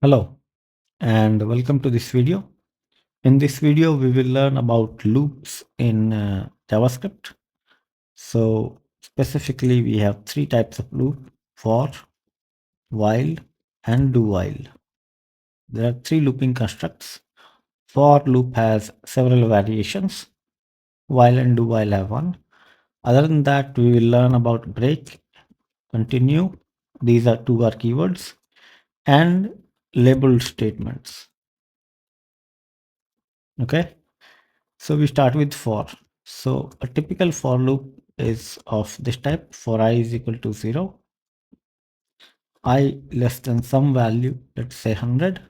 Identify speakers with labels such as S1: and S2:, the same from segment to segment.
S1: Hello and welcome to this video. In this video, we will learn about loops in JavaScript. So specifically, we have three types of loop: for, while, and do while. There are three looping constructs. For loop has several variations. While and do while have one. Other than that, we will learn about break, continue. These are two are keywords, and labeled statements. Okay. So we start with for. So a typical for loop is of this type: for I is equal to 0, I less than some value, let's say 100,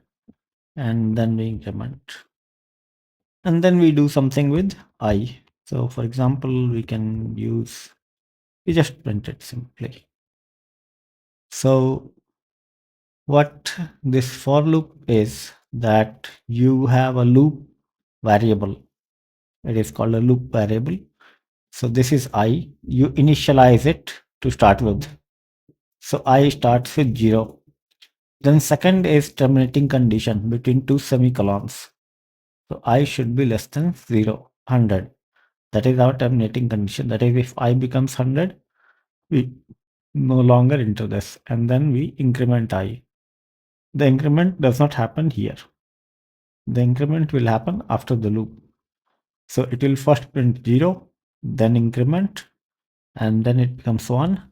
S1: and then we increment. And then we do something with I. So for example, we can use, we just print it simply. So what this for loop is that you have a loop variable. It is called a loop variable. So this is I. You initialize it to start with. So I starts with 0. Then second is terminating condition between two semicolons. So I should be less than 0, 100. That is our terminating condition. That is, if I becomes 100, we no longer enter this. And then we increment I. The increment does not happen here. The increment will happen after the loop. So it will first print 0, then increment, and then it becomes 1.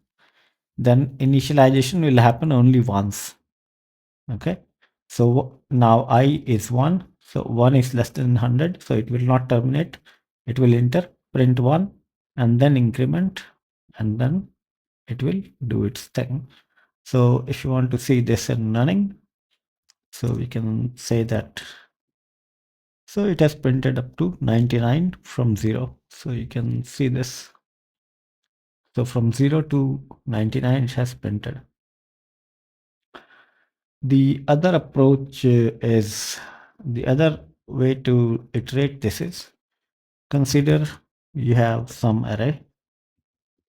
S1: Then initialization will happen only once. Okay. So now I is 1. So 1 is less than 100. So it will not terminate. It will enter print 1 and then increment, and then it will do its thing. So if you want to see this in running, so we can say that. So it has printed up to 99 from 0. So you can see this. So from 0 to 99 it has printed. The other approach is, the other way to iterate this is, consider you have some array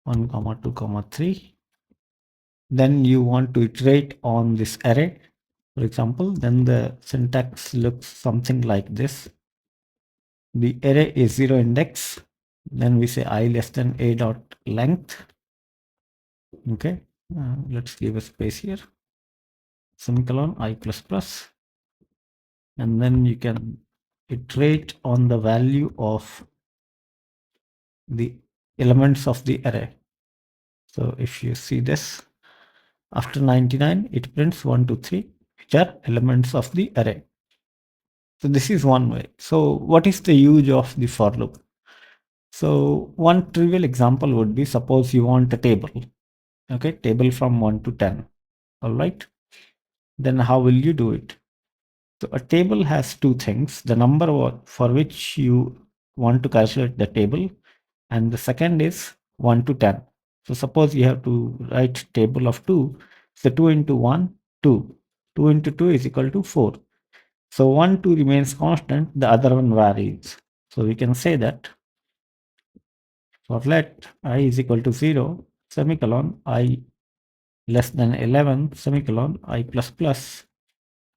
S1: 1 comma 2 comma 3. Then you want to iterate on this array, for example. Then the syntax looks something like this. The array is 0 index. Then we say I less than a dot length. Okay, let's give a space here, semicolon I plus plus, and then you can iterate on the value of the elements of the array. So if you see this, after 99, it prints 1, 2, 3, which are elements of the array. So this is one way. So what is the use of the for loop? So one trivial example would be, suppose you want a table. Okay, table from 1 to 10. All right. Then how will you do it? So a table has two things: the number for which you want to calculate the table, and the second is 1 to 10. So suppose you have to write table of 2. So 2 into 1, 2. 2 into 2 is equal to 4. So 1, 2 remains constant, the other one varies. So we can say that for let I is equal to 0, semicolon, I less than 11, semicolon, I plus plus.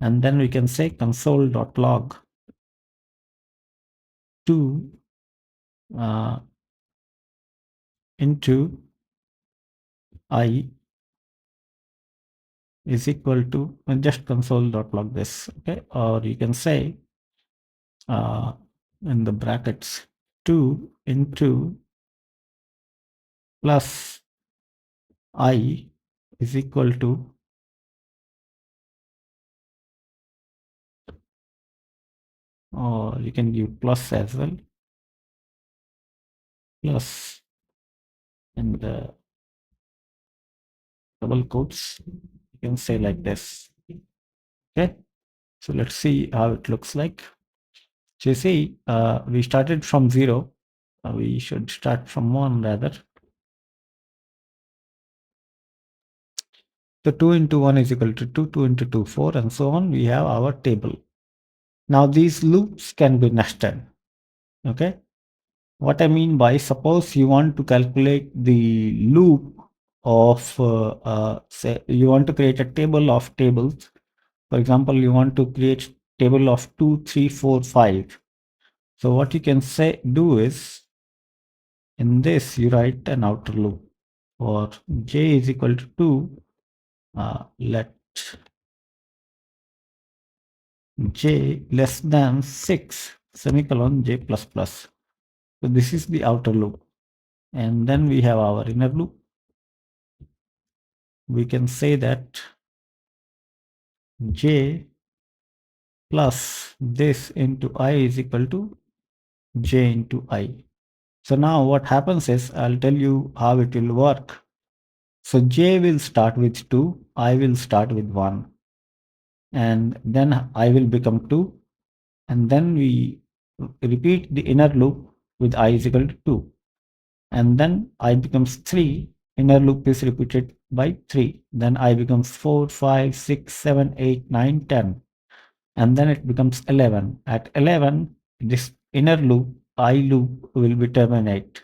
S1: And then we can say console.log 2 into I is equal to, just console.log this. Okay. Or you can say in the brackets 2 into plus I is equal to, or you can give plus as well, plus in the double quotes, you can say like this. Okay. So let's see how it looks like. So you see, we started from 0. We should start from 1 rather. So 2 into 1 is equal to 2, 2 into 2, 4, and so on. We have our table. Now these loops can be nested. Okay. What I mean by, suppose you want to calculate the loop of, say you want to create a table of tables. For example, you want to create table of 2, 3, 4, 5. So what you can say do is, in this you write an outer loop for j is equal to 2. Let j less than 6 semicolon j plus plus. So this is the outer loop. And then we have our inner loop. We can say that j plus this into I is equal to j into I. So now what happens is, I'll tell you how it will work. So j will start with 2, I will start with 1, and then I will become 2, and then we repeat the inner loop with I is equal to 2, and then I becomes 3, inner loop is repeated by 3, then I becomes 4, 5, 6, 7, 8, 9, 10, and then it becomes 11. At 11, this inner loop, I loop, will be terminate,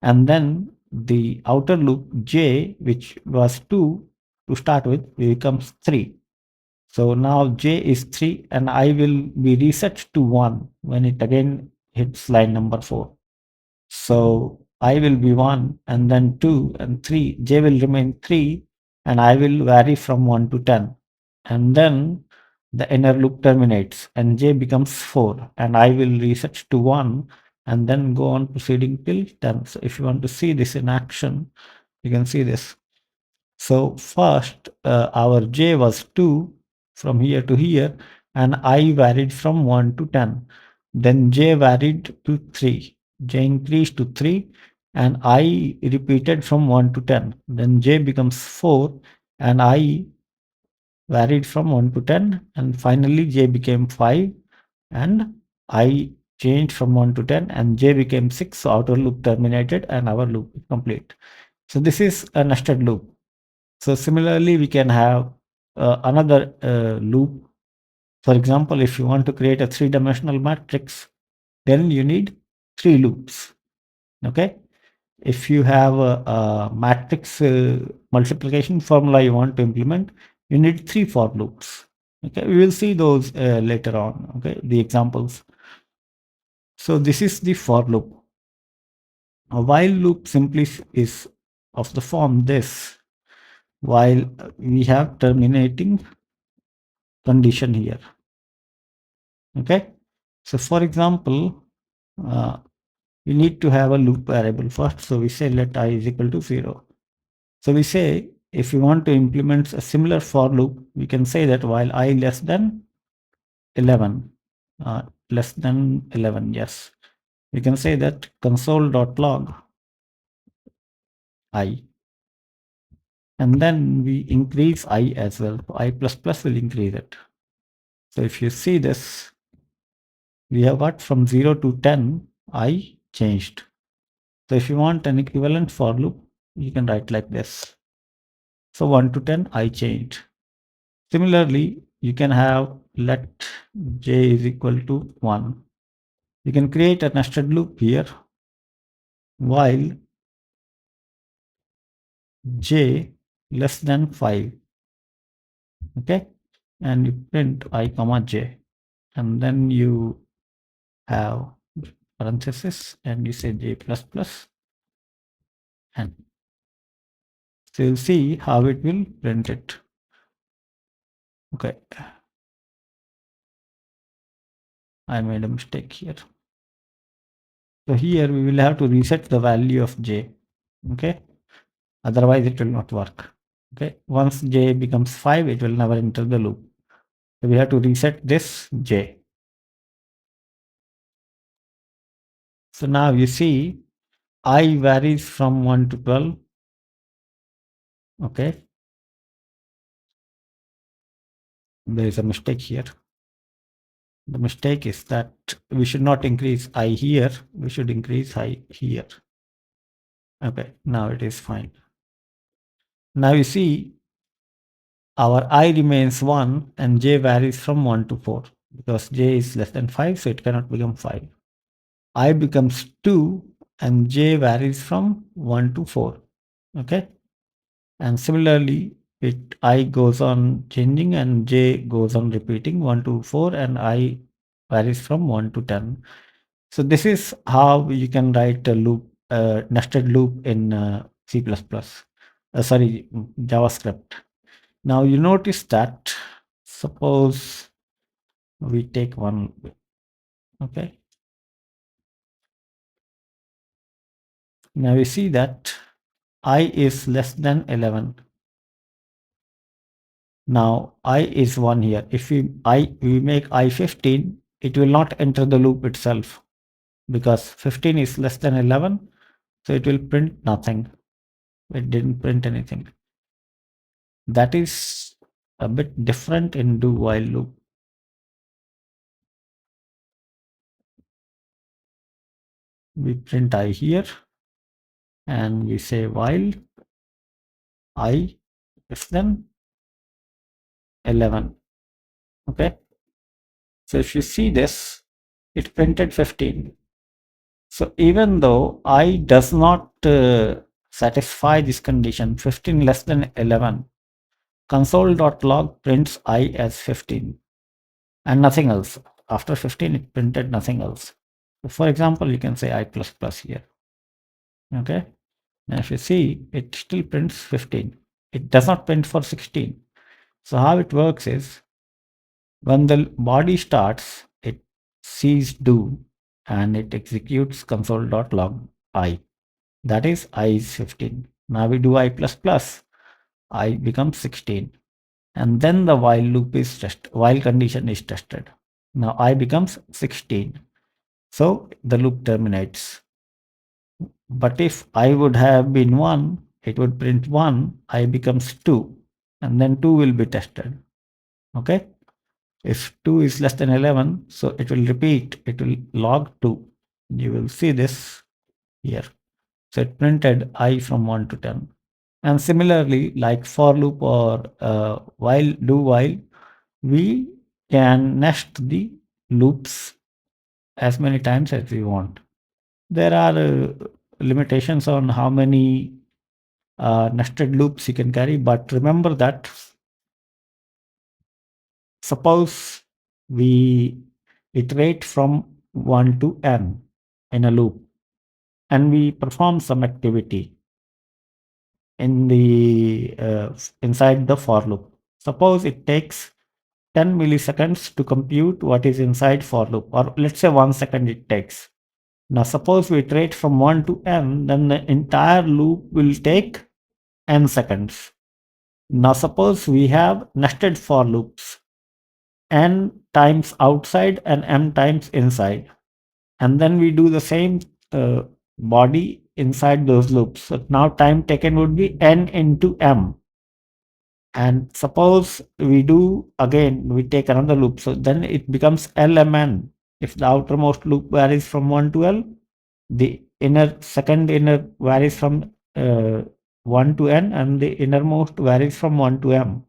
S1: and then the outer loop j, which was 2 to start with, becomes 3. So now j is 3, and I will be reset to 1 when it again hits line number 4. So I will be 1, and then 2 and 3. J will remain 3, and I will vary from 1 to 10. And then the inner loop terminates, and j becomes 4, and I will reset to 1, and then go on proceeding till 10. So if you want to see this in action, you can see this. So first, our j was 2 from here to here, and I varied from 1 to 10. Then j varied to 3. J increased to 3, and I repeated from 1 to 10. Then j becomes 4, and I varied from 1 to 10, and finally j became 5, and I changed from 1 to 10, and j became 6. So outer loop terminated, and our loop is complete. So this is a nested loop. So similarly, we can have another loop. For example, if you want to create a three-dimensional matrix, then you need 3 loops. Okay. If you have a matrix multiplication formula you want to implement, you need 3 for loops. Okay. We will see those later on. Okay. The examples. So this is the for loop. A while loop simply is of the form this, while we have terminating condition here. Okay. So for example, we need to have a loop variable first. So we say let I is equal to 0. So we say if we want to implement a similar for loop, we can say that while I less than 11, less than 11, yes. We can say that console.log I, and then we increase I as well. I plus plus will increase it. So if you see this, we have got from 0 to 10, I changed. So if you want an equivalent for loop, you can write like this. So 1 to 10, I changed. Similarly, you can have let j is equal to 1. You can create a nested loop here while j less than 5. Okay. And you print I comma j. And then you have parenthesis and you say j plus plus. And so you'll see how it will print it. Okay. I made a mistake here. So here we will have to reset the value of j. Okay. Otherwise it will not work. Okay. Once j becomes 5, it will never enter the loop. So we have to reset this j. So now you see I varies from 1 to 12. Okay. There is a mistake here. The mistake is that we should not increase I here. We should increase I here. Okay. Now it is fine. Now you see our I remains 1 and j varies from 1 to 4 because j is less than 5. So it cannot become 5. I becomes 2 and j varies from 1 to 4. Okay. And similarly, it I goes on changing and j goes on repeating 1 to 4 and I varies from 1 to 10. So this is how you can write a loop, nested loop in C++. Sorry, JavaScript. Now you notice that suppose we take one, okay. Now we see that I is less than 11. Now I is 1 here. If we make I 15, it will not enter the loop itself because 15 is less than 11, so it will print nothing. It didn't print anything. That is a bit different in do while loop. We print I here and we say while I less than 11. Okay. So if you see this, it printed 15. So even though I does not satisfy this condition, 15 less than 11, console.log prints I as 15 and nothing else. After 15, it printed nothing else. So for example, you can say I++ here. Okay. Now if you see, it still prints 15. It does not print for 16. So how it works is when the body starts, it sees do and it executes console.log I. That is I is 15. Now we do I++, I becomes 16. And then the while loop is tested, while condition is tested. Now I becomes 16. So the loop terminates. But if I would have been 1, it would print 1, I becomes 2, and then 2 will be tested. Okay. If 2 is less than 11, so it will repeat, it will log 2. You will see this here. So it printed I from 1 to 10. And similarly, like for loop or while do while, we can nest the loops as many times as we want. There are limitations on how many nested loops you can carry, but remember that suppose we iterate from 1 to n in a loop and we perform some activity in the inside the for loop. Suppose it takes 10 milliseconds to compute what is inside for loop, or let's say 1 second it takes. Now suppose we iterate from 1 to n, then the entire loop will take n seconds. Now suppose we have nested for loops, n times outside and m times inside, and then we do the same body inside those loops. So now time taken would be n into m. And suppose we do again, we take another loop, so then it becomes lmn. If the outermost loop varies from 1 to l, the second inner varies from 1 to n, and the innermost varies from 1 to m.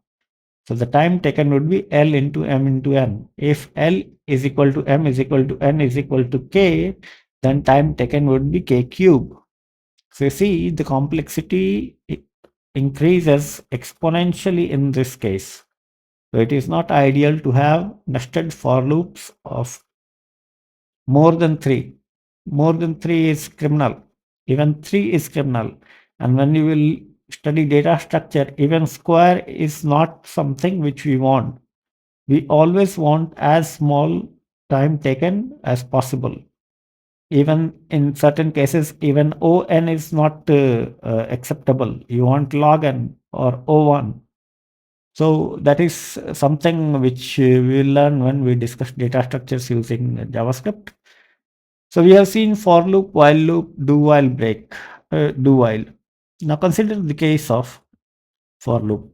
S1: So the time taken would be L into M into N. If L is equal to M is equal to N is equal to K, then time taken would be K cube. So you see the complexity increases exponentially in this case. So it is not ideal to have nested for loops of more than 3. More than 3 is criminal. Even 3 is criminal. And when you will study data structure, even square is not something which we want. We always want as small time taken as possible. Even in certain cases, even ON is not acceptable. You want log n or O1. So that is something which we will learn when we discuss data structures using JavaScript. So we have seen for loop, while loop, do while break, do while. Now consider the case of for loop.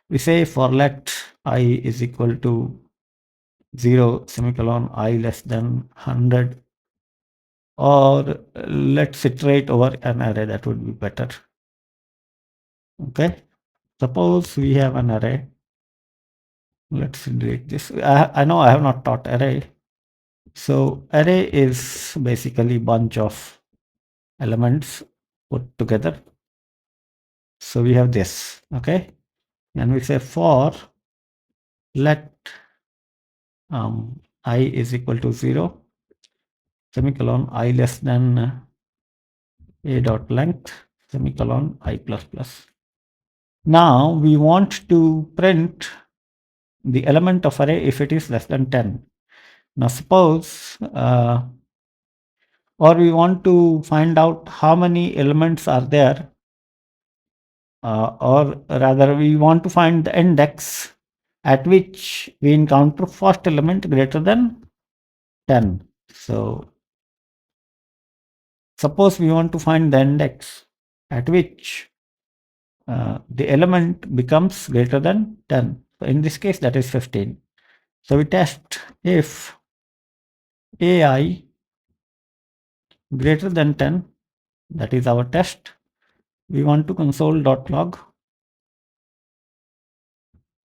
S1: We say for let I is equal to 0 semicolon I less than 100, or let's iterate over an array, that would be better. Okay, suppose we have an array. Let's delete this. I know I have not taught array. So array is basically bunch of elements put together. So we have this, okay? And we say for let I is equal to 0, semicolon, I less than a dot length, semicolon, I plus plus. Now we want to print the element of array if it is less than 10. Now suppose, or we want to find out how many elements are there, or rather we want to find the index at which we encounter first element greater than 10. So suppose we want to find the index at which the element becomes greater than 10. So in this case, that is 15. So we test if AI greater than 10, that is our test. We want to console.log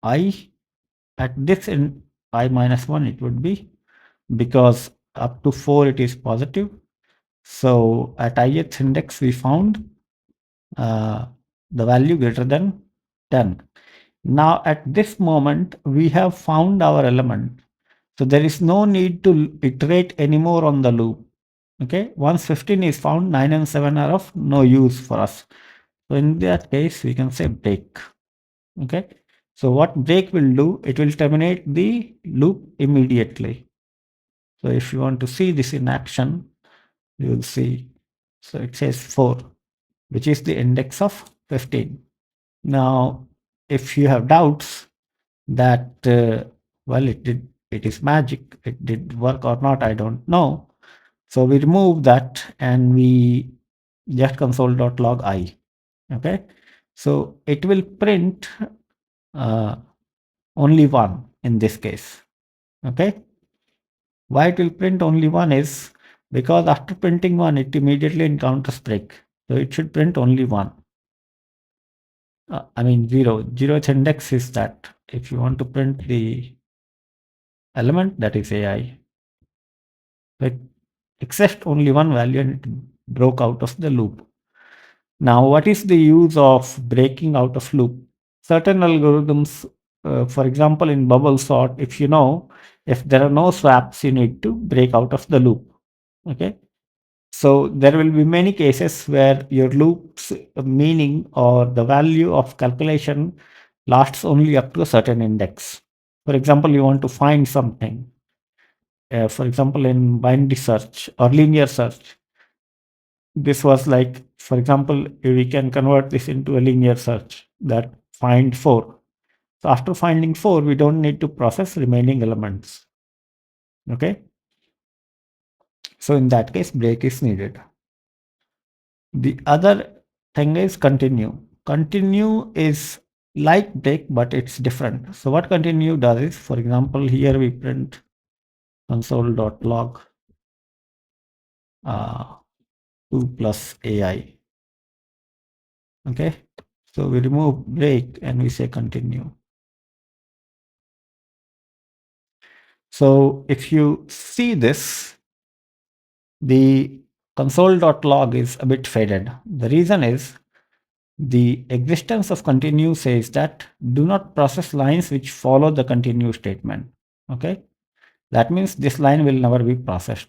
S1: I at this in I minus 1, it would be, because up to 4 it is positive. So at ith index, we found uh, the value greater than 10. Now at this moment, we have found our element. So there is no need to iterate anymore on the loop. Okay, once 15 is found, 9 and 7 are of no use for us. So in that case, we can say break. Okay, so what break will do, it will terminate the loop immediately. So if you want to see this in action, you will see. So it says 4, which is the index of 15. Now, if you have doubts that, well, it is magic, it did work or not, I don't know. So we remove that and we just console.log I. Okay. So it will print uh, only 1 in this case. Okay. Why it will print only 1 is because after printing 1, it immediately encounters break. So it should print only 1. I mean 0. 0th index is that. If you want to print the element, that is AI. It accessed only one value and it broke out of the loop. Now, what is the use of breaking out of loop? Certain algorithms, for example, in bubble sort, if you know, if there are no swaps, you need to break out of the loop. Okay. So there will be many cases where your loop's meaning or the value of calculation lasts only up to a certain index. For example, you want to find something. For example, in binary search or linear search, this was like, for example, we can convert this into a linear search that find 4. So after finding 4, we don't need to process remaining elements. Okay. So in that case, break is needed. The other thing is continue. Continue is like break, but it's different. So what continue does is, for example, here we print console.log 2 plus AI. Okay. So we remove break and we say continue. So if you see this, the console.log is a bit faded. The reason is the existence of continue says that do not process lines which follow the continue statement. Okay. That means this line will never be processed.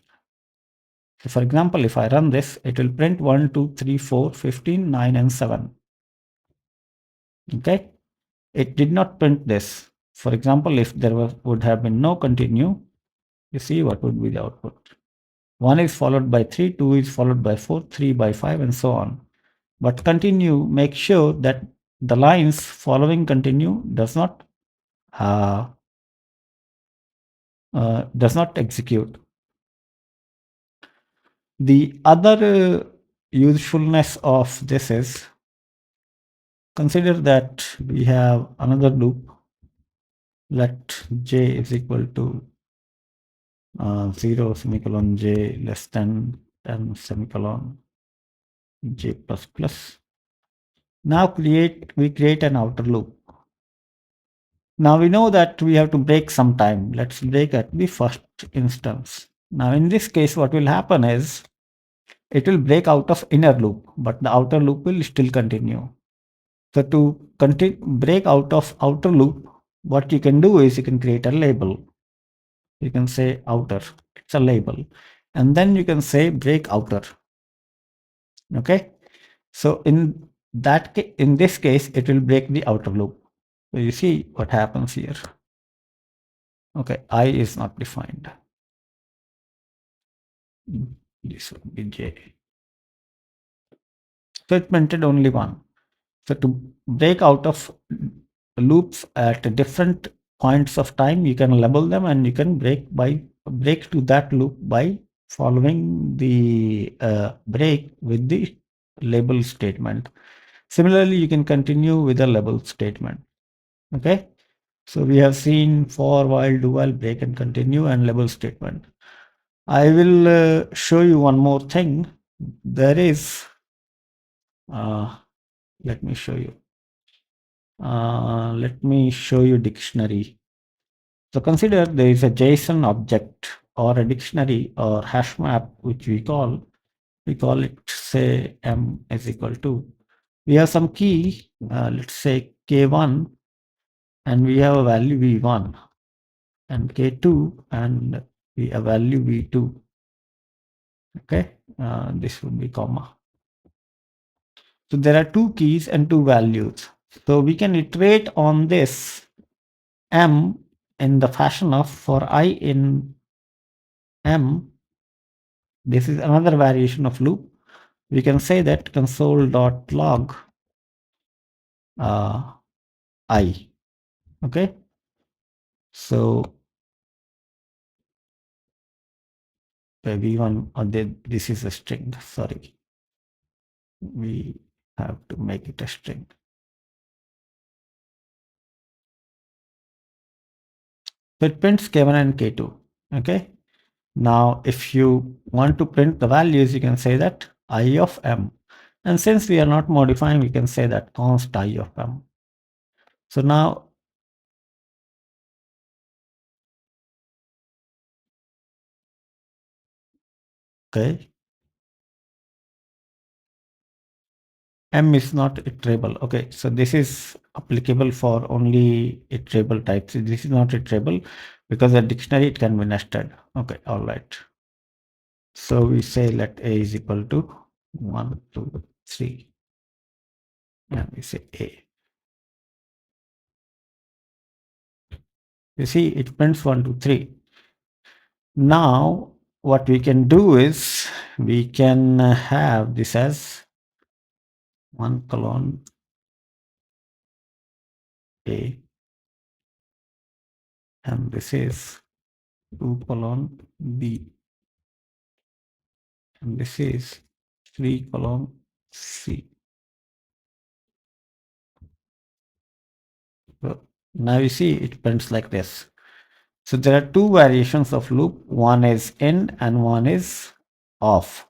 S1: So for example, if I run this, it will print 1, 2, 3, 4, 15, 9, and 7. Okay. It did not print this. For example, if there would have been no continue, you see what would be the output. 1 is followed by 3, 2 is followed by 4, 3 by 5, and so on. But continue, make sure that the lines following continue uh, does not execute. The other usefulness of this is, consider that we have another loop. Let j is equal to 0 semicolon j less than 10 semicolon j plus plus. Now we create an outer loop. Now we know that we have to break some time. Let's break at the first instance. Now in this case, what will happen is it will break out of inner loop, but the outer loop will still continue. So to break out of outer loop, what you can do is you can create a label. You can say outer, it's a label. And then you can say break outer. Okay. So in this case, it will break the outer loop. So you see what happens here. Okay, I is not defined. This would be J. So it printed only one. So to break out of loops at different points of time, you can label them and you can break to that loop by following the break with the label statement. Similarly, you can continue with a label statement. Okay. So we have seen for, while, do while, break and continue, and label statement. I will show you one more thing. There is, let me show you. Let me show you dictionary. So consider there is a JSON object or a dictionary or hash map, which we call it, say, m is equal to. We have some key, let's say k1, and we have a value v1, and k2, and we have a value v2. Okay, this would be comma. So there are two keys and two values. So we can iterate on this m in the fashion of, for I in m, this is another variation of loop. We can say that console.log I. Okay. So v1, or this is a string. Sorry. We have to make it a string. So it prints k1 and k2. Okay. Now, if you want to print the values, you can say that I of m. And since we are not modifying, we can say that const I of m. So now, okay, m is not iterable. Okay, so this is applicable for only iterable types. This is not iterable because the dictionary, it can be nested. Okay, all right. So we say let a is equal to 1, 2, 3, and we say a. You see, it prints 1, 2, 3. Now, what we can do is we can have this as 1 colon a, and this is 2 colon b, and this is 3 colon c. So now you see it prints like this. So there are two variations of loop. One is in and one is off.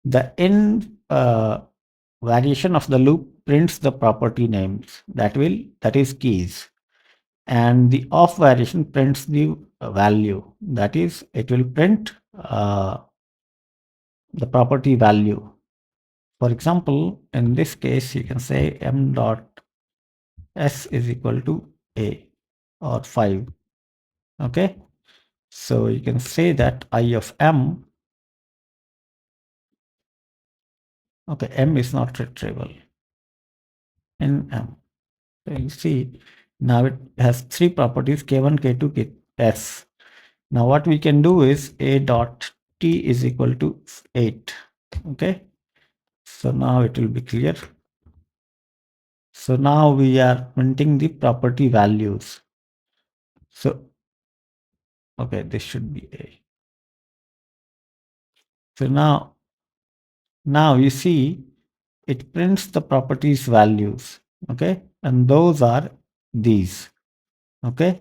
S1: The in variation of the loop prints the property names, that is keys, and the off variation prints the value, that is, it will print the property value. For example, in this case, you can say m dot s is equal to a, or 5. Okay, so you can say that I of m. Okay, m is not retrievable in m. So you see, now it has three properties, k1, k2, ks. Now what we can do is a dot t is equal to 8. Okay, so now it will be clear. So now we are printing the property values. So okay, this should be a. So now you see it prints the properties values. Okay, and those are these. Okay,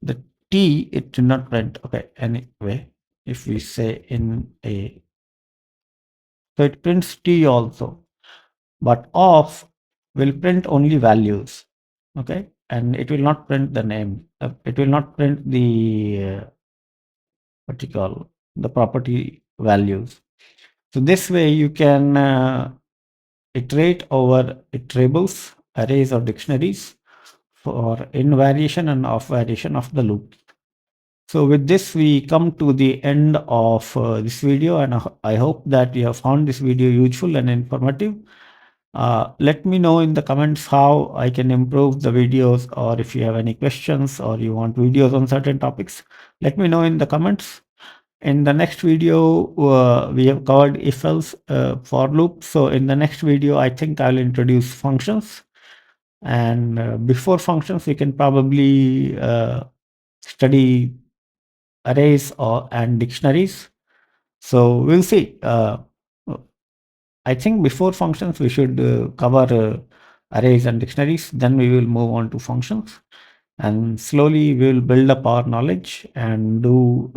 S1: the t, it did not print. Okay, anyway, if we say in a, so it prints t also, but off will print only values. Okay, and it will not print the name. It will not print the what you call the property values. So this way you can iterate over iterables, arrays or dictionaries for in variation and off variation of the loop. So with this, we come to the end of this video, and I hope that you have found this video useful and informative. Let me know in the comments how I can improve the videos, or if you have any questions or you want videos on certain topics, let me know in the comments. In the next video, we have covered if else for loop. So in the next video, I think I'll introduce functions. And before functions, we can probably study arrays or and dictionaries. So we'll see. I think before functions, we should cover arrays and dictionaries. Then we will move on to functions, and slowly we will build up our knowledge and do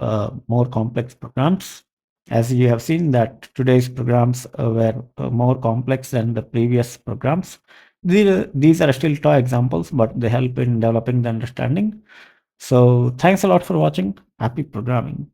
S1: more complex programs. As you have seen that today's programs were more complex than the previous programs. These are still toy examples, but they help in developing the understanding. So thanks a lot for watching. Happy programming.